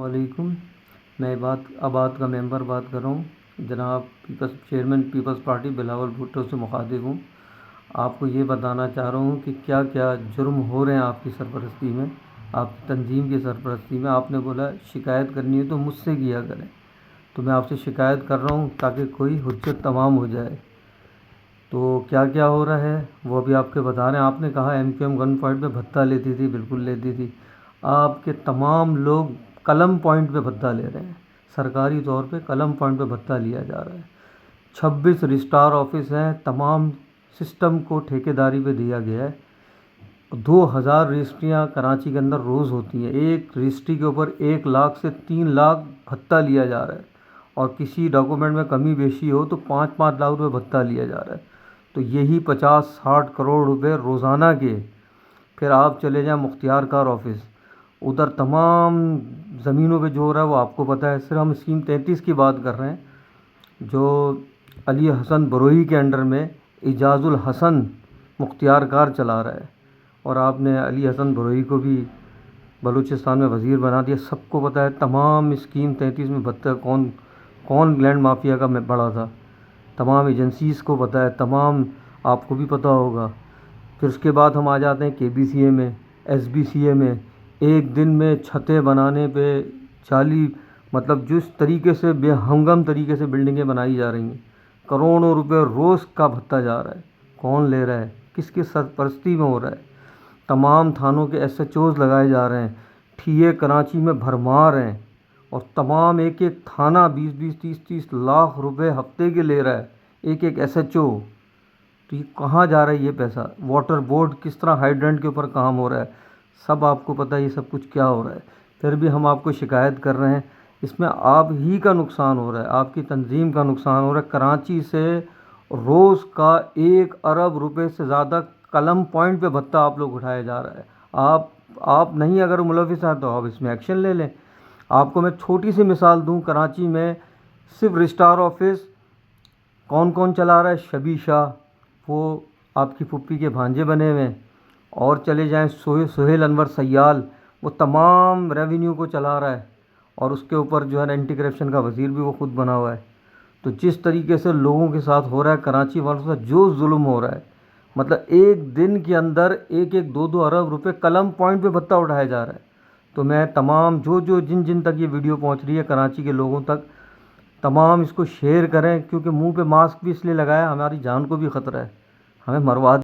علیکم۔ میں آباد کا ممبر بات کر رہا ہوں، جناب چیئرمین پیپلز پارٹی بلاول بھٹو سے مخاطب ہوں۔ آپ کو یہ بتانا چاہ رہا ہوں کہ کیا کیا جرم ہو رہے ہیں آپ کی سرپرستی میں، آپ کی تنظیم کی سرپرستی میں۔ آپ نے بولا شکایت کرنی ہے تو مجھ سے کیا کریں، تو میں آپ سے شکایت کر رہا ہوں تاکہ کوئی حجت تمام ہو جائے۔ تو کیا کیا ہو رہا ہے وہ ابھی آپ کے بتا رہے ہیں۔ آپ نے کہا M Q M gun point پہ بھتہ لیتی تھی، بالکل لیتی تھی۔ آپ کے تمام لوگ قلم پوائنٹ پہ بھتہ لے رہے ہیں، سرکاری طور پہ قلم پوائنٹ پہ بھتہ لیا جا رہا ہے۔ 26 رجسٹرار آفس ہیں، تمام سسٹم کو ٹھیکیداری پہ دیا گیا ہے۔ 2000 رجسٹریاں کراچی کے اندر روز ہوتی ہیں، ایک رجسٹری کے اوپر 1 لاکھ سے 3 لاکھ بھتہ لیا جا رہا ہے، اور کسی ڈاکومنٹ میں کمی بیشی ہو تو 5-5 لاکھ روپے بھتہ لیا جا رہا ہے۔ تو یہی 50-60 کروڑ روپے روزانہ کے۔ پھر آپ چلے جائیں مختار کار آفس، ادھر تمام زمینوں پہ جو ہو رہا ہے وہ آپ کو پتہ ہے۔ صرف ہم اسکیم 33 کی بات کر رہے ہیں، جو علی حسن بروئی کے انڈر میں اعجاز الحسن مختار کار چلا رہا ہے، اور آپ نے علی حسن بروئی کو بھی بلوچستان میں وزیر بنا دیا۔ سب کو پتہ ہے تمام اسکیم 33 میں بھتہ کون لینڈ مافیا کا بڑا تھا، تمام ایجنسیز کو پتہ ہے، تمام آپ کو بھی پتہ ہوگا۔ پھر اس کے بعد ہم آ جاتے ہیں کے بی سی اے میں، ایس بی سی اے میں۔ ایک دن میں چھتیں بنانے پہ مطلب جس طریقے سے بے ہنگم طریقے سے بلڈنگیں بنائی جا رہی ہیں، کروڑوں روپے روز کا بھتہ جا رہا ہے۔ کون لے رہا ہے، کس کی سرپرستی میں ہو رہا ہے؟ تمام تھانوں کے ایس ایچ اوز لگائے جا رہے ہیں، ٹھی اے کراچی میں بھرمار ہیں، اور تمام ایک تھانہ 20-30 لاکھ روپے ہفتے کے لے رہا ہے، ایک ایس ایچ او۔ تو یہ کہاں جا رہا ہے یہ پیسہ؟ واٹر بورڈ کس طرح ہائیڈرنٹ کے اوپر کام ہو رہا ہے، سب آپ کو پتہ ہے یہ سب کچھ کیا ہو رہا ہے۔ پھر بھی ہم آپ کو شکایت کر رہے ہیں، اس میں آپ ہی کا نقصان ہو رہا ہے، آپ کی تنظیم کا نقصان ہو رہا ہے۔ کراچی سے روز کا 1 ارب روپے سے زیادہ قلم پوائنٹ پہ بھتہ آپ لوگ اٹھایا جا رہا ہے۔ آپ نہیں اگر ملوث ہیں تو آپ اس میں ایکشن لے لیں۔ آپ کو میں چھوٹی سی مثال دوں، کراچی میں صرف رجسٹرار آفس کون چلا رہا ہے؟ شبی شاہ، وہ آپ کی پھپھی کے بھانجے بنے ہوئے ہیں۔ اور چلے جائیں سہیل انور سیال، وہ تمام ریونیو کو چلا رہا ہے، اور اس کے اوپر جو ہے اینٹی کرپشن کا وزیر بھی وہ خود بنا ہوا ہے۔ تو جس طریقے سے لوگوں کے ساتھ ہو رہا ہے، کراچی والوں کے ساتھ جو ظلم ہو رہا ہے، مطلب ایک دن کے اندر 1-2 ارب روپے قلم پوائنٹ پہ بھتہ اٹھایا جا رہا ہے۔ تو میں تمام جن تک یہ ویڈیو پہنچ رہی ہے کراچی کے لوگوں تک، تمام اس کو شیئر کریں، کیونکہ منہ پہ ماسک بھی اس لیے لگایا، ہماری جان کو بھی خطرہ ہے، ہمیں مروا